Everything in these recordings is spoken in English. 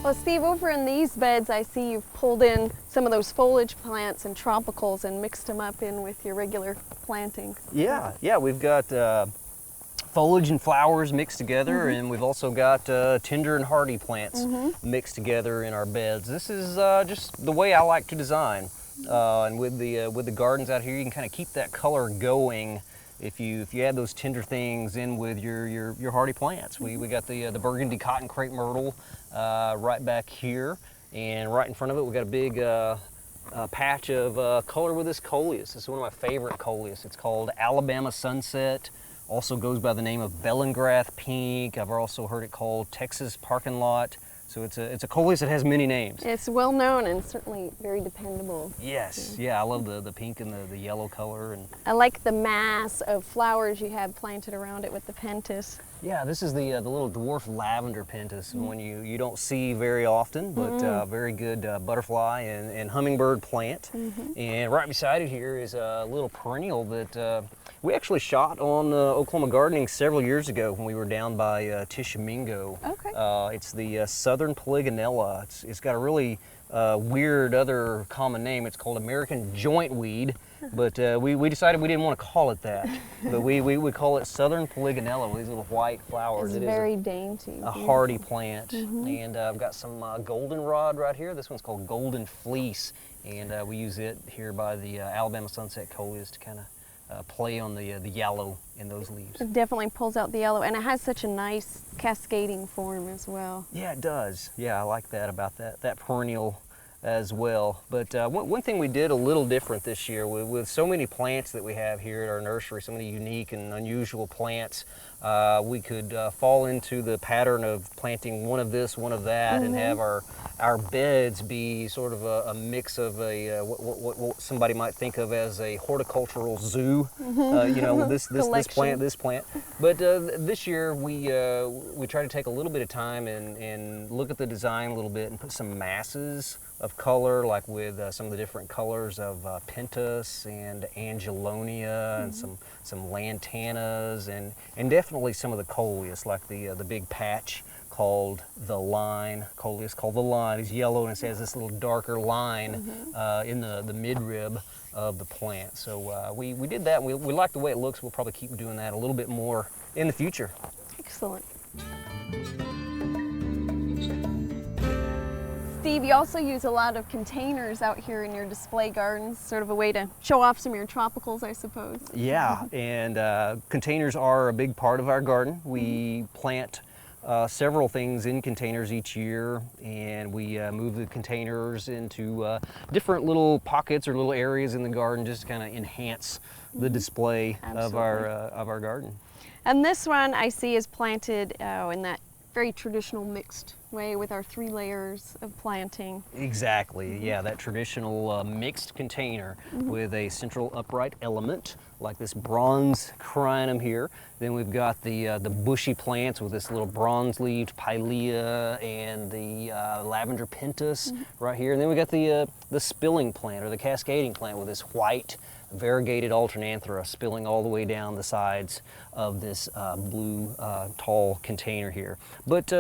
Well, Steve, over in these beds, I see you've pulled in some of those foliage plants and tropicals and mixed them up in with your regular planting. Yeah, we've got foliage and flowers mixed together, and we've also got tender and hardy plants mixed together in our beds. This is just the way I like to design. And with the gardens out here, you can kind of keep that color going if you add those tender things in with your hardy plants. We got the Burgandy cotton Crapemyrtle right back here, and right in front of it we got a big patch of color with this Coleus. This is one of my favorite Coleus. It's called Alabama Sunset. Also goes by the name of Bellingrath Pink. I've also heard it called Texas Parking Lot. So it's a Coleus that has many names. It's well known and certainly very dependable. Yes, yeah, I love the pink and the yellow color. And I like the mass of flowers you have planted around it with the pentas. yeah, this is the little dwarf lavender pentas, one you don't see very often, but very good butterfly and hummingbird plant. And right beside it here is a little perennial that we actually shot on Oklahoma Gardening several years ago when we were down by Tishomingo. Okay. It's the Southern Polygonella. It's got a really weird other common name. It's called American joint weed, but we decided we didn't want to call it that. But we call it Southern Polygonella with these little white flowers. It's very dainty. A hardy plant. And I've got some Goldenrod right here. This one's called Golden Fleece, and we use it here by the Alabama Sunset Coleus to kind of play on the yellow in those leaves. It definitely pulls out the yellow, and it has such a nice cascading form as well. Yeah, it does. Yeah, I like that about that perennial as well. But one thing we did a little different this year with so many plants that we have here at our nursery, so many unique and unusual plants, we could fall into the pattern of planting one of this, one of that, and have our beds be sort of a mix of what somebody might think of as a horticultural zoo. You know, this plant, this plant. But this year we try to take a little bit of time and look at the design a little bit and put some masses of color, like with some of the different colors of pentas and angelonia and some lantanas and definitely some of the Coleus, like the big patch called the Line. Coleus called the Line is yellow, and it has this little darker line in the midrib of the plant. So we did that, and we like the way it looks. We'll probably keep doing that a little bit more in the future. Excellent. Steve, you also use a lot of containers out here in your display gardens, sort of a way to show off some of your tropicals, I suppose. Yeah, and containers are a big part of our garden. We plant several things in containers each year, and we move the containers into different little pockets or little areas in the garden just to kind of enhance the display of our garden. And this one I see is planted in that very traditional mixed way with our 3 layers of planting. Exactly, yeah, that traditional mixed container with a central upright element like this bronze crinum here. Then we've got the bushy plants with this little bronze-leaved pilea and the lavender pentas right here. And then we got the spilling plant or the cascading plant with this white variegated Alternanthera spilling all the way down the sides of this blue tall container here. But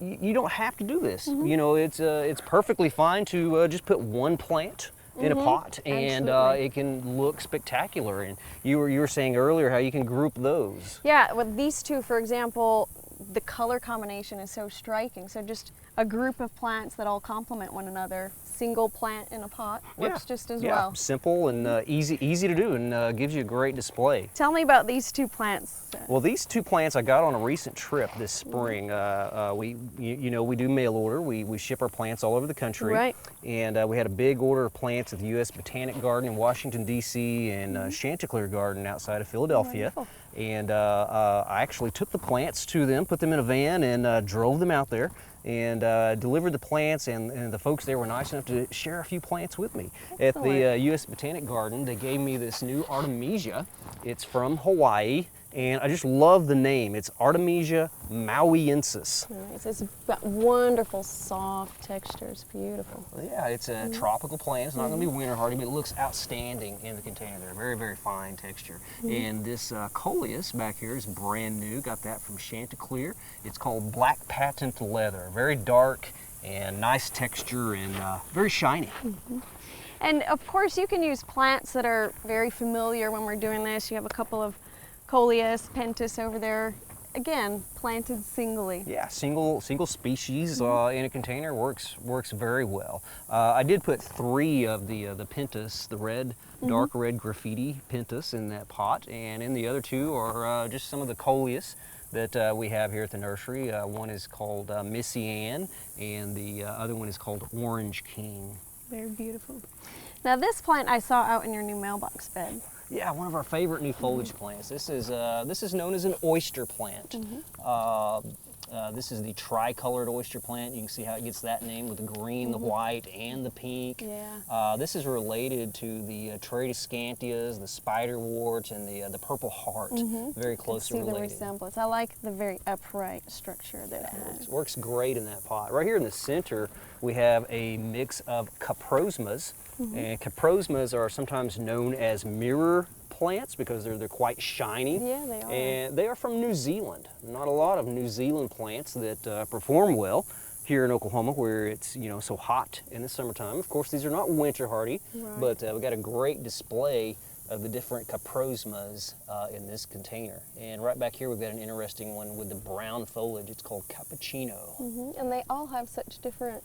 you don't have to do this. You know, it's perfectly fine to just put one plant in a pot, and it can look spectacular. And you were saying earlier how you can group those. Yeah, with these two, for example, the color combination is so striking. So just a group of plants that all complement one another. Single plant in a pot works just as well. Simple and easy to do, and gives you a great display. Tell me about these 2 plants. Well, these 2 plants I got on a recent trip this spring. You know, we do mail order. We ship our plants all over the country. Right. And we had a big order of plants at the U.S. Botanic Garden in Washington, D.C. and Chanticleer Garden outside of Philadelphia. Wonderful. And I actually took the plants to them, put them in a van, and drove them out there and delivered the plants, and the folks there were nice enough to share a few plants with me. Excellent. At the U.S. Botanic Garden, they gave me this new Artemisia. It's from Hawaii, and I just love the name. It's Artemisia mauiensis. Nice. It's got wonderful soft texture. It's beautiful. Yeah, it's a tropical plant. It's not going to be winter hardy, but it looks outstanding in the container there. Very, very fine texture. And this Coleus back here is brand new. Got that from Chanticleer. It's called Black Patent Leather. Very dark and nice texture and very shiny. And of course you can use plants that are very familiar when we're doing this. You have a couple of Coleus Pentas over there. Again, planted singly. Yeah, single species in a container works very well. I did put 3 of the Pentas, the red, dark red graffiti Pentas in that pot, and in the other 2 are just some of the Coleus that we have here at the nursery. One is called Missy Ann, and the other one is called Orange King. Very beautiful. Now this plant I saw out in your new mailbox bed. Yeah, one of our favorite new foliage plants. This is known as an oyster plant. This is the tricolored oyster plant. You can see how it gets that name with the green, the white, and the pink. Yeah. This is related to the Tradescantias, the spiderwort, and the purple heart. Very closely related. See the resemblance. I like the very upright structure that it has. Works great in that pot. Right here in the center, we have a mix of Coprosmas. And Coprosmas are sometimes known as mirror plants because they're quite shiny. Yeah, they are. And they are from New Zealand. Not a lot of New Zealand plants that perform well here in Oklahoma, where it's so hot in the summertime. Of course, these are not winter hardy, but we've got a great display of the different Coprosmas in this container. And right back here, we've got an interesting one with the brown foliage. It's called Cappuccino. And they all have such different,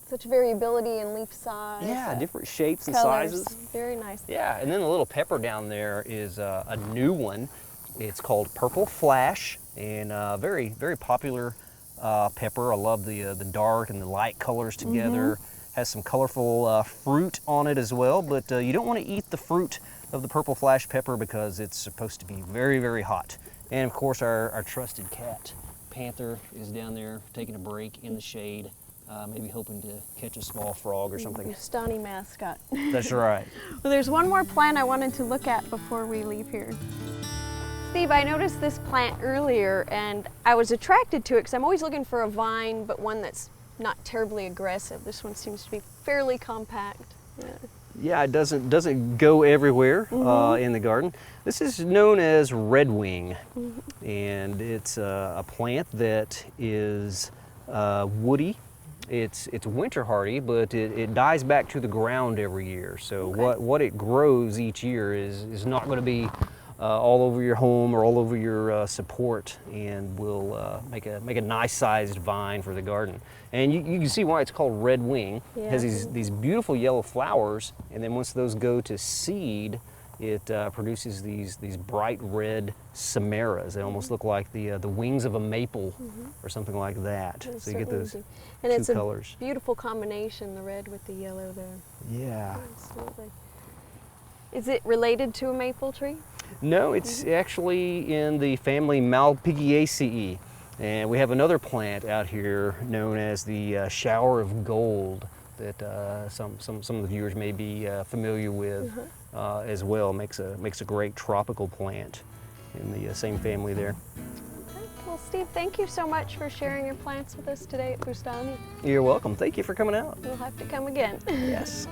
such variability in leaf size. Yeah, different shapes and colors. sizes. Very nice. Yeah, and then the little pepper down there is a new one. It's called Purple Flash, and very, very popular pepper. I love the dark and the light colors together. Has some colorful fruit on it as well, but you don't want to eat the fruit of the Purple Flash pepper because it's supposed to be very, very hot. And of course, our trusted cat, Panther, is down there taking a break in the shade, maybe hoping to catch a small frog or something. Bustani mascot. That's right. Well, there's one more plant I wanted to look at before we leave here. Steve, I noticed this plant earlier and I was attracted to it because I'm always looking for a vine, but one that's not terribly aggressive. This one seems to be fairly compact. Yeah, it doesn't go everywhere in the garden. This is known as redwing, and it's a plant that is woody. It's winter hardy, but it dies back to the ground every year. So what it grows each year is not going to be all over your home or all over your support, and will make a nice sized vine for the garden. And you can see why it's called red wing. It has these beautiful yellow flowers, and then once those go to seed, it produces these bright red samaras. They almost look like the wings of a maple or something like that. So you get those two colors. And it's a beautiful combination, the red with the yellow there. Yeah. Absolutely. Is it related to a maple tree? No, it's actually in the family Malpighiaceae. And we have another plant out here known as the shower of gold that some of the viewers may be familiar with as well. Makes a great tropical plant in the same family there. Okay. Well, Steve, thank you so much for sharing your plants with us today at Bustani. You're welcome. Thank you for coming out. We'll have to come again. Yes.